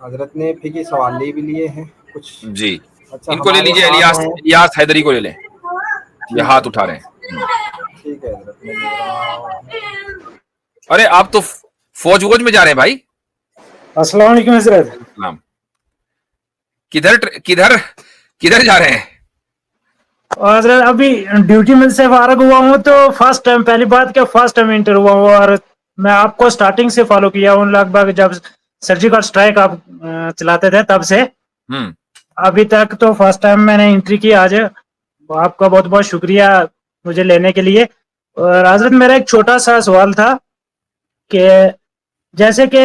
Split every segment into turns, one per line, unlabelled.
حضرت نے فقہی سوال لے بھی لیے ہیں کچھ.
جی
اچھا
ان کو لے
ہمارے
لیجیے،
ساتھ ہیں.
الیاس حیدری کو لے لیں، یہ ہاتھ اٹھا رہے ہیں.
ٹھیک ہے حضرت میں لے رہا ہوں.
ارے آپ تو فوج ووج میں جا رہے ہیں بھائی.
السلام علیکم حضرت.
السلام. کدھر جا رہے ہیں؟
حضرت ابھی ڈیوٹی میں سے فارغ ہوا ہوں تو فرسٹ ٹائم، پہلی بات کہ فرسٹ ٹائم انٹر ہوا ہوں، اور میں آپ کو سٹارٹنگ سے فالو کیا ہوں، لگ بھگ جب سرجیکل اسٹرائک آپ چلاتے تھے تب سے ابھی تک تو فرسٹ ٹائم میں نے انٹری کی آج. آپ کا بہت بہت شکریہ مجھے لینے کے لیے. اور حضرت میرا ایک چھوٹا سا سوال تھا کہ جیسے کہ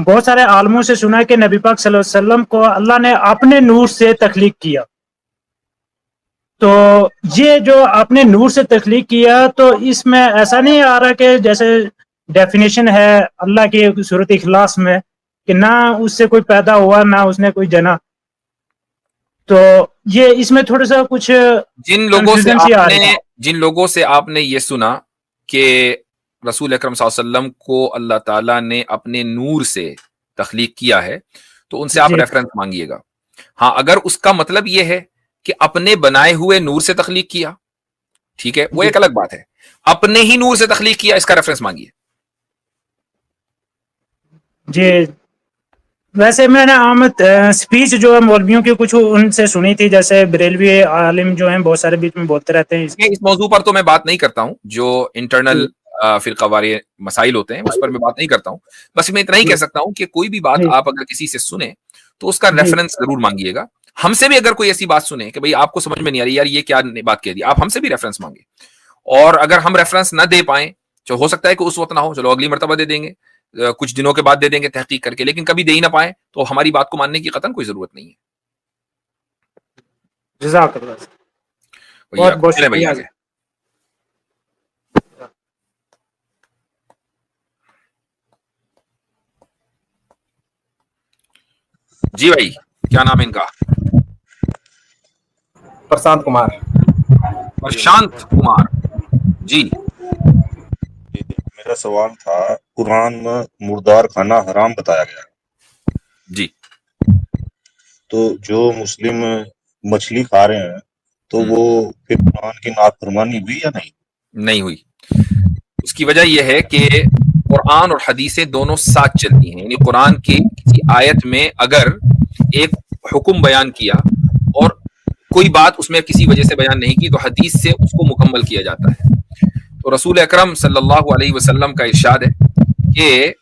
بہت سارے عالموں سے سنا ہے کہ نبی پاک صلی اللہ علیہ وسلم کو اللہ نے اپنے نور سے تخلیق کیا، تو یہ جو اپنے نور سے تخلیق کیا تو اس میں ایسا نہیں آ رہا کہ جیسے ڈیفینیشن ہے اللہ کی صورت اخلاص میں کہ نہ اس سے کوئی پیدا ہوا نہ اس نے کوئی جنا، تو یہ اس میں تھوڑا سا کچھ
جن لوگوں سے آپ نے یہ سنا کہ رسول اکرم صلی اللہ علیہ وسلم کو اللہ تعالیٰ نے اپنے نور سے تخلیق کیا ہے تو ان سے آپ ریفرنس مانگیے گا. ہاں اگر اس کا مطلب یہ ہے کہ اپنے بنائے ہوئے نور سے تخلیق کیا، ٹھیک ہے، وہ ایک الگ بات ہے. اپنے ہی نور سے تخلیق کیا، اس کا ریفرنس مانگیے.
جی ویسے میں نے عام سپیچ جو ہے مولویوں کی کچھ ان سے سنی تھی، جیسے بریلوی عالم جو ہیں بہت سارے بیچ میں بولتے رہتے ہیں.
اس موضوع پر تو میں بات نہیں کرتا ہوں، جو انٹرنل فرقہ واری مسائل ہوتے ہیں اس پر میں بات نہیں کرتا ہوں. بس میں اتنا ہی کہہ سکتا ہوں کہ کوئی بھی بات آپ اگر کسی سے سنیں تو اس کا ریفرنس ضرور مانگیے گا. ہم سے بھی اگر کوئی ایسی بات سنیں کہ بھئی آپ کو سمجھ میں نہیں آ رہی یار یہ کیا بات کہہ دی، آپ ہم سے بھی ریفرنس مانگے. اور اگر ہم ریفرنس نہ دے پائیں تو ہو سکتا ہے کہ اس وقت نہ ہو، چلو اگلی مرتبہ دے دیں گے، کچھ دنوں کے بعد دے دیں گے تحقیق کر کے، لیکن کبھی دے ہی نہ پائیں تو ہماری بات کو ماننے کی قطعاً کوئی ضرورت نہیں ہے.
جزاک اللہ. بہت بہت شکریہ.
جی بھائی کیا نام ہے ان کا؟
پرشانت کمار.
پرشانت کمار جی.
میرا سوال تھا، قرآن میں مردار کھانا حرام بتایا گیا
جی،
تو جو مسلم مچھلی کھا رہے ہیں تو وہ پھر قرآن کی نافرمانی ہوئی یا نہیں؟
نہیں ہوئی. اس کی وجہ یہ ہے کہ قرآن اور حدیثیں دونوں ساتھ چلتی ہیں. یعنی قرآن کی کسی آیت میں اگر ایک حکم بیان کیا اور کوئی بات اس میں کسی وجہ سے بیان نہیں کی تو حدیث سے اس کو مکمل کیا جاتا ہے. تو رسول اکرم صلی اللہ علیہ وسلم کا ارشاد ہے کہ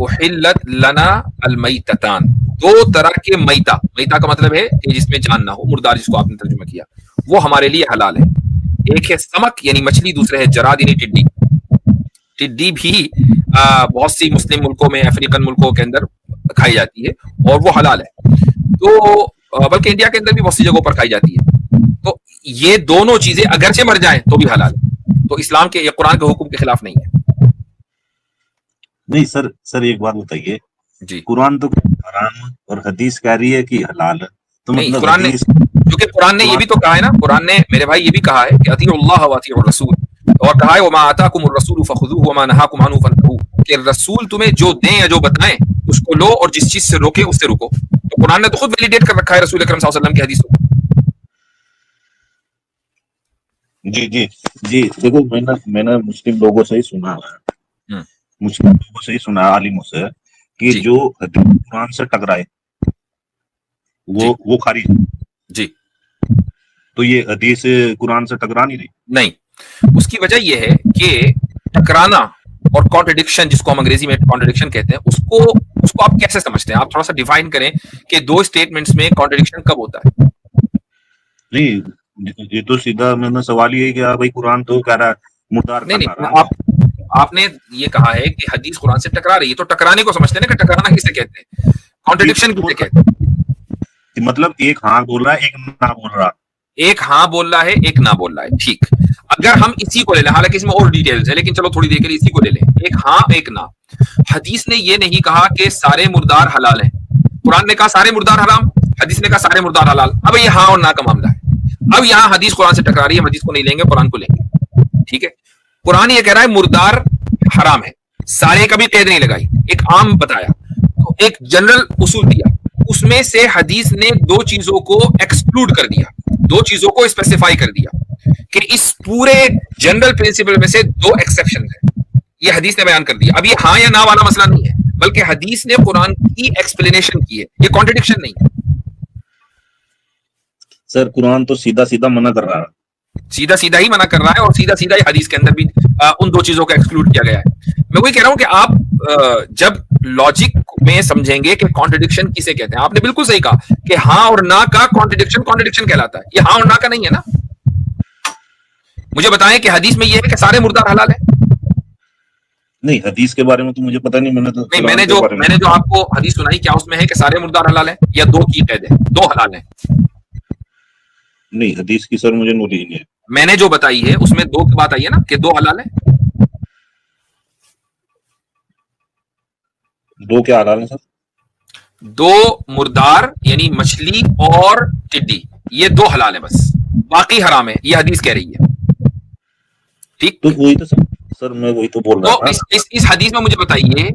احلت لنا المیتتان، دو طرح کے میتا کا مطلب ہے کہ جس میں جان نہ ہو، مردار جس کو آپ نے ترجمہ کیا، وہ ہمارے لیے حلال ہے. ایک ہے سمک یعنی مچھلی، دوسرے ہے جراد یعنی ٹڈی. ٹڈی بھی بہت سی مسلم ملکوں میں، افریقن ملکوں کے اندر کھائی جاتی ہے اور وہ حلال ہے. تو بلکہ انڈیا کے اندر بھی بہت سی جگہوں پر کھائی جاتی ہے. تو یہ دونوں چیزیں اگرچہ مر جائیں تو بھی حلال ہے. تو اسلام کے قرآن کے حکم کے خلاف نہیں ہے.
نہیں سر ایک بات بتائیے
جی،
قرآن تو حرام اور حدیث کہہ رہی ہے کہ حلال ہے، تو
نہیں
مطلب
قرآن نے، کیونکہ قرآن نے یہ بھی تو کہا ہے نا، قرآن نے میرے بھائی یہ بھی کہا ہے کہ اطیعوا اللہ واطیعوا الرسول، اور کہا ہے وما آتاکم الرسول فخذوہ وما نہاکم عنہ فانتہوا، کہ رسول تمہیں جو دیں یا جو بتائیں اس کو لو اور جس چیز سے روکے اس سے رکو. تو قرآن نے تو خود ویلیڈیٹ کر رکھا ہے رسول اکرم صلی اللہ علیہ وسلم کی حدیث کو.
جی دیکھو میں نے مسلم لوگوں سے ہی سنا ہے، عالموں سے کہ جو حدیث قرآن سے ٹکرائے وہ خارج.
جی،
تو یہ حدیث قرآن سے ٹکرا نہیں.
اس کی وجہ یہ ہے کہ ٹکرانا اور کانٹرڈکشن، جس کو ہم انگریزی میں کانٹرڈکشن کہتے ہیں، اس کو آپ کیسے سمجھتے ہیں؟ آپ تھوڑا سا ڈیفائن کریں کہ دو سٹیٹمنٹس میں کانٹرڈکشن کب ہوتا ہے.
نہیں یہ تو سیدھا میں نے سوال یہ کہ بھائی قرآن تو کہہ رہا ہے مردار
نہیں، آپ نے یہ کہا ہے کہ حدیث قرآن سے ٹکرا رہی ہے، تو ٹکرانے کو سمجھتے ہیں نا کہ ٹکرانا کسے کہتے ہیں، کانٹرڈکشن کسے کہتے ہیں.
مطلب ایک ہاں بول رہا ہے ایک نہ بول رہا،
ایک ہاں بول رہا ہے ایک نہ بول رہا ہے. ٹھیک، اگر ہم اسی کو لے لیں، حالانکہ اس میں اور ڈیٹیلز ہے لیکن چلو تھوڑی دیر کے لیے اسی کو لے لیں، ایک ہاں ایک نہ. حدیث نے یہ نہیں کہا کہ سارے مردار حلال ہیں، قرآن نے کہا سارے مردار حرام، حدیث نے کہا سارے مردار حلال. اب یہ ہاں اور نہ کا معاملہ ہے. اب یہاں حدیث قرآن سے ٹکرا رہی ہے، ہم حدیث کو نہیں لیں گے، قرآن کو لیں گے. ٹھیک ہے، قرآن یہ کہہ رہا ہے مردار حرام ہے، سارے کبھی قید نہیں لگائی، ایک عام بتایا. تو ایک جنرل اصول دیا, اس میں سے حدیث نے دو چیزوں کو ایکسکلوڈ کر دیا, دو چیزوں کو اسپیسیفائی کر دیا کہ اس پورے جنرل پرنسپل میں سے دو ایکسیپشن ہیں, یہ حدیث نے بیان کر دیا. اب یہ ہاں یا نہ والا مسئلہ نہیں ہے, بلکہ حدیث نے قرآن کی ایکسپلینیشن کی ہے, یہ کانٹرڈکشن نہیں ہے.
سر قرآن تو سیدھا سیدھا منع کر رہا ہے,
سیدھا سیدھا ہی منع کر رہا ہے, اور سیدھا سیدھا ہی حدیث کے اندر بھی ان دو چیزوں کو ایکسکلوڈ کیا گیا ہے. میں وہی کہہ رہا ہوں کہ آپ جب لاجک میں سمجھیں گے کہ کانٹرڈکشن کسے کہتے ہیں, آپ نے بالکل صحیح کہا کہ ہاں اور نہ کا کانٹرڈکشن کہلاتا ہے, یہ ہاں اور نہ کا نہیں ہے نا. مجھے بتائیں کہ حدیث میں یہ ہے کہ سارے مردار حلال ہیں؟
نہیں, حدیث کے بارے میں تو مجھے پتہ نہیں,
میں نے جو آپ کو حدیث سنائی, کیا اس میں ہے کہ سارے مردار حلال ہیں یا دو کی قید ہے, دو حلال ہیں؟
نہیں, حدیث کی سر مجھے نالج نہیں ہے.
میں نے جو بتائی ہے اس میں دو کی بات آئی ہے نا کہ دو حلال ہیں.
دو کیا حلال ہیں سر؟
دو مردار یعنی مچھلی اور ٹڈی, یہ دو حلال ہیں بس, باقی حرام ہے, یہ حدیث کہہ رہی ہے. ٹھیک,
تو وہی تو سر میں وہی تو بول رہا
تھا. اس حدیث میں مجھے بتائیے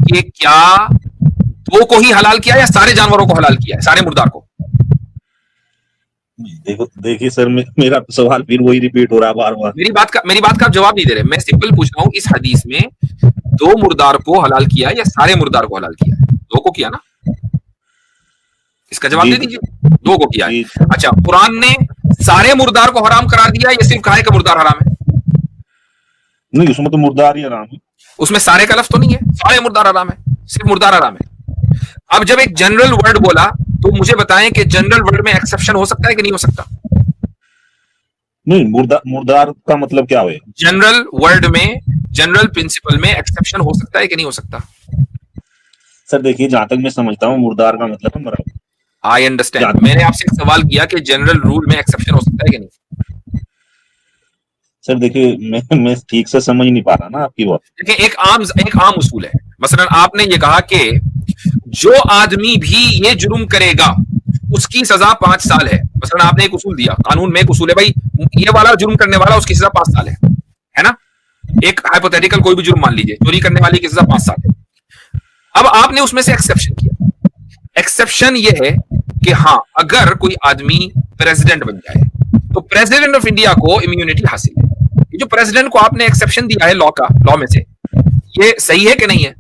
کہ کیا دو کو ہی حلال کیا یا سارے جانوروں کو حلال کیا ہے, سارے مردار کو؟
دیکھیے سر, میرا سوال پھر وہی ریپیٹ ہو رہا ہے بار بار.
میری بات کا آپ جواب نہیں دے رہے, میں سمپل پوچھ رہا ہوں, اس حدیث میں دو مردار کو حلال کیا یا سارے مردار کو حلال کیا ہے؟ دو کو کیا نا, اس کا جواب دے دیجیے. دو کو کیا ہے. اچھا, قرآن نے سارے مردار کو حرام قرار دیا یا صرف کہا ہے کہ مردار حرام ہے؟
نہیں, اس میں تو مردار ہی حرام ہے,
اس میں سارے کا لفظ تو نہیں ہے, سارے مردار حرام ہے, صرف مردار حرام ہے. اب جب ایک جنرل ورڈ بولا تو مجھے بتائیں کہ جنرل ورڈ میں ایکسیپشن ہو سکتا ہے کہ نہیں ہو سکتا؟
نہیں, مردار کا مطلب کیا ہوئے؟
جنرل ورڈ میں, جنرل پرنسپل میں ایکسیپشن ہو سکتا ہے کہ نہیں ہو سکتا؟
سر دیکھیے, جہاں تک میں سمجھتا ہوں مردار کا مطلب ہے مرا.
I understand. میں نے آپ سے ایک سوال کیا کہ جنرل رول میں ایکسیپشن ہو سکتا ہے کہ نہیں.
سر دیکھیے, میں ٹھیک سے سمجھ نہیں پا رہا نا آپ کی بات.
دیکھیں, ایک عام اصول ہے. مثلا آپ نے یہ کہا کہ جو آدمی بھی یہ جرم کرے گا اس کی سزا 5 سال ہے. مثلا آپ نے ایک اصول دیا, قانون میں ایک اصول ہے بھائی, یہ والا جرم کرنے والا اس کی سزا 5 سال ہے نا. ایک ہائپوتھیٹیکل کوئی بھی جرم مان لیجیے, چوری کرنے والی کی سزا 5 سال ہے. اب آپ نے اس میں سے ایکسیپشن کیا. ایکسیپشن یہ ہے کہ ہاں اگر کوئی آدمی پریزیڈنٹ بن جائے تو پریزیڈنٹ آف انڈیا کو امیونٹی حاصل ہے. جو پریزیڈنٹ کو آپ نے ایکسیپشن دیا ہے لا میں سے, یہ صحیح ہے کہ نہیں ہے؟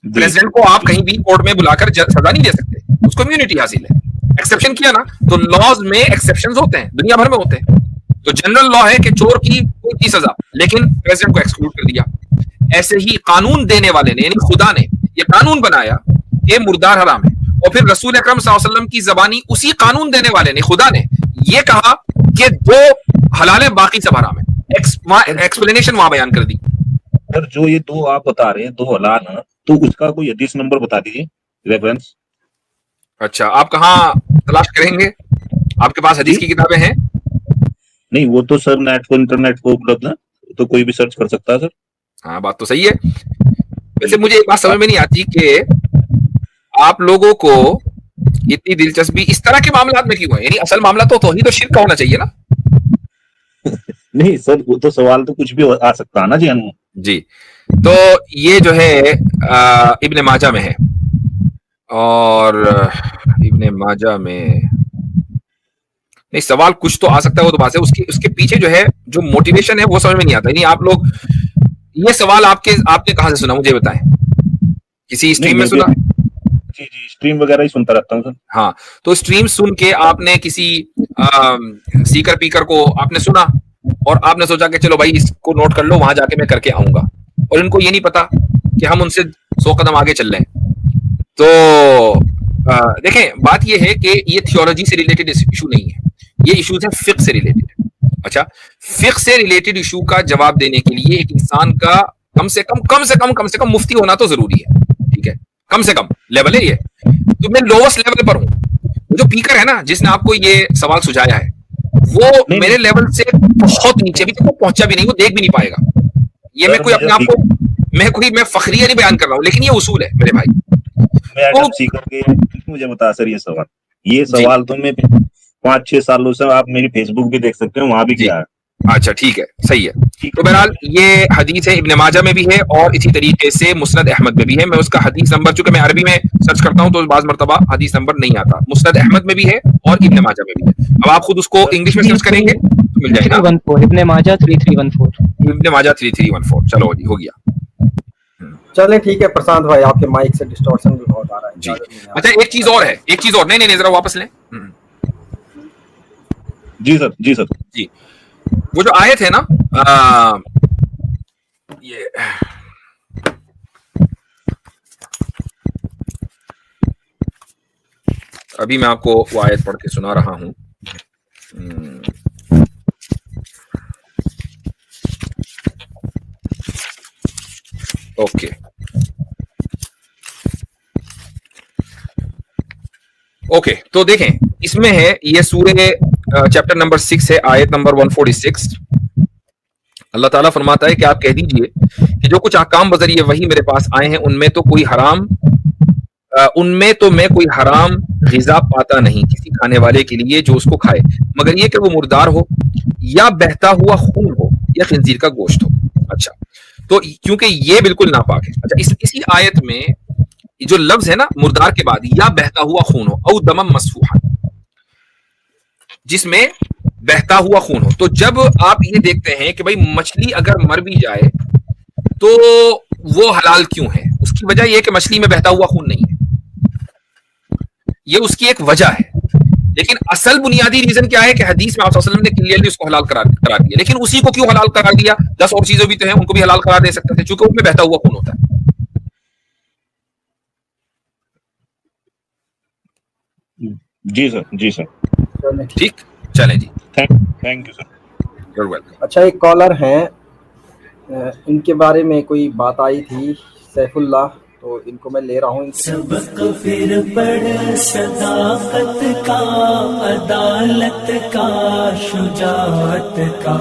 پریزیڈنٹ کو آپ کہیں بھی کورٹ میں بلا کر سزا نہیں دے سکتے, اس کو امیونٹی حاصل ہے. ایکسیپشن کیا نا, تو لاز میں ایکسیپشنز ہوتے ہیں, دنیا بھر میں ہوتے ہیں. تو جنرل لا ہے کہ چور کی کوئی کی سزا, لیکن پریزیڈنٹ کو ایکسکلوڈ کر دیا. ایسے ہی قانون دینے والے نے یعنی خدا نے یہ قانون بنایا کہ مردار حرام ہے, اور پھر رسول اکرم صلی اللہ علیہ وسلم کی زبانی اسی قانون دینے والے نے, خدا نے یہ کہا کہ دو حلال ہے باقی سب حرام ہے. ایکسپلینیشن وہاں بیان کر دی.
سر جو یہ دو آپ بتا رہے ہیں دو حلال ہیں, تو اس کا کوئی حدیث نمبر بتا دیجیے, ریفرنس.
اچھا, آپ کہاں تلاش کریں گے؟ آپ کے پاس حدیث کی کتابیں ہیں؟
نہیں, وہ تو سر نیٹ کو, انٹرنیٹ کو اپلبدھ ہے, تو کوئی بھی سرچ کر سکتا ہے سر.
ہاں, بات تو صحیح ہے. ویسے مجھے ایک بات سمجھ میں نہیں آتی کہ آپ لوگوں کو اتنی دلچسپی اس طرح کے معاملات میں کیوں ہے. یعنی اصل معاملہ تو توحید و شرک کا ہونا چاہیے نا.
نہیں سر, وہ تو سوال تو کچھ بھی آ سکتا ہے نا جی.
جی, تو یہ جو ہے ابن ماجہ میں ہے, اور ابن ماجہ میں نہیں, سوال کچھ تو آ سکتا ہے, وہ تو بات ہے. اس کے پیچھے جو ہے جو موٹیویشن ہے وہ سمجھ میں نہیں آتا. یعنی آپ لوگ یہ سوال آپ نے کہاں سے سنا, مجھے بتائیں. کسی اسٹریم میں سنا؟
جی اسٹریم وغیرہ ہی سنتا رہتا ہوں سر.
ہاں, تو اسٹریم سن کے آپ نے کسی سیکر پیکر کو آپ نے سنا, اور آپ نے سوچا کہ چلو بھائی اس کو نوٹ کر لو, وہاں جا کے میں کر کے آؤں گا, اور ان کو یہ نہیں پتا کہ ہم ان سے 100 قدم آگے چل رہے ہیں. تو دیکھیں, بات یہ ہے کہ یہ تھیولوجی سے ریلیٹڈ ایشو نہیں ہے, یہ ایشوز ہیں فقہ سے ریلیٹڈ. اچھا, فقہ سے ریلیٹڈ ایشو کا جواب دینے کے لیے ایک انسان کا کم سے کم مفتی ہونا تو ضروری ہے. ٹھیک ہے, کم سے کم لیول ہے یہ. تو میں لووسٹ لیول پر ہوں. جو پیکر ہے نا جس نے آپ کو یہ سوال سجایا ہے, وہ میرے لیول سے بہت نیچے بھی پہنچا بھی نہیں, وہ دیکھ بھی نہیں پائے گا. یہ میں کوئی اپنے آپ کو میں فخریہ نہیں بیان کر رہا ہوں, لیکن یہ اصول ہے میرے بھائی.
مجھے بتا سر, یہ سوال تو میں 5-6 سالوں سے آپ میری فیس بک بھی دیکھ سکتے ہیں, وہاں بھی کیا ہے.
اچھا ٹھیک ہے, صحیح ہے. تو بہرحال یہ حدیث ہے, ابن ماجہ میں بھی ہے اور اسی طریقے سے مسند احمد میں بھی ہے. میں اس کا حدیث نمبر, چونکہ میں عربی میں سرچ کرتا ہوں تو بعض مرتبہ حدیث نمبر نہیں آتا. مسند احمد میں بھی ہے اور ابن ماجہ میں بھی ہے. اب آپ خود اس کو انگلش میں سرچ کریں گے تو مل جائے گا.
ابن ماجہ 3314.
ابن ماجہ 3314. چلو جی, ہو گیا.
چلے ٹھیک ہے پرشانت بھائی, آپ کے مائک سے ڈسٹورشن بھی بہت آ رہا ہے
جی. اچھا ایک چیز اور ہے, ایک چیز اور, نہیں ذرا واپس لیں.
جی سر
جی, وہ جو آیت ہے نا, یہ ابھی میں آپ کو وہ آیت پڑھ کے سنا رہا ہوں. اوکے اوکے, تو دیکھیں اس میں ہے, یہ سورہ چیپٹر نمبر 6 ہے, آیت نمبر 146. اللہ تعالیٰ فرماتا ہے کہ آپ کہہ دیجئے کہ جو کچھ احکام بذریعہ وحی میرے پاس آئے ہیں ان میں تو میں کوئی حرام غذا پاتا نہیں کسی کھانے والے کے لیے جو اس کو کھائے, مگر یہ کہ وہ مردار ہو یا بہتا ہوا خون ہو یا خنزیر کا گوشت ہو. اچھا, تو کیونکہ یہ بالکل ناپاک ہے. اچھا, اسی آیت میں جو لفظ ہے نا مردار کے بعد, یا بہتا ہوا خون ہو, او دمم مسفوحا, جس میں بہتا ہوا خون ہو. تو جب آپ یہ دیکھتے ہیں کہ بھائی مچھلی اگر مر بھی جائے تو وہ حلال کیوں ہے, اس کی وجہ یہ کہ مچھلی میں بہتا ہوا خون نہیں ہے, یہ اس کی ایک وجہ ہے. لیکن اصل بنیادی ریزن کیا ہے کہ حدیث میں آپ صلی اللہ علیہ وسلم نے کلیئرلی اس کو حلال کرا دیا. لیکن اسی کو کیوں حلال قرار دیا؟ 10 اور چیزیں بھی تو ہیں, ان کو بھی حلال قرار دے سکتے تھے چونکہ ان میں بہتا ہوا خون ہوتا ہے.
جی سر
ٹھیک, چلیں جی,
thank you sir.
You're welcome.
اچھا, ایک کالر ہیں, ان کے بارے میں کوئی بات آئی تھی, سیف اللہ, تو ان کو میں لے رہا ہوں.
سبق پھر پڑھ صداقت کا, عدالت کا, شجاعت کا,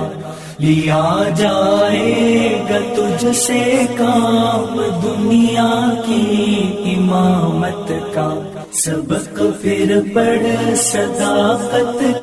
لیا جائے گا تجھ سے کام دنیا کی امامت کا. سبق پھر پڑھ صداقت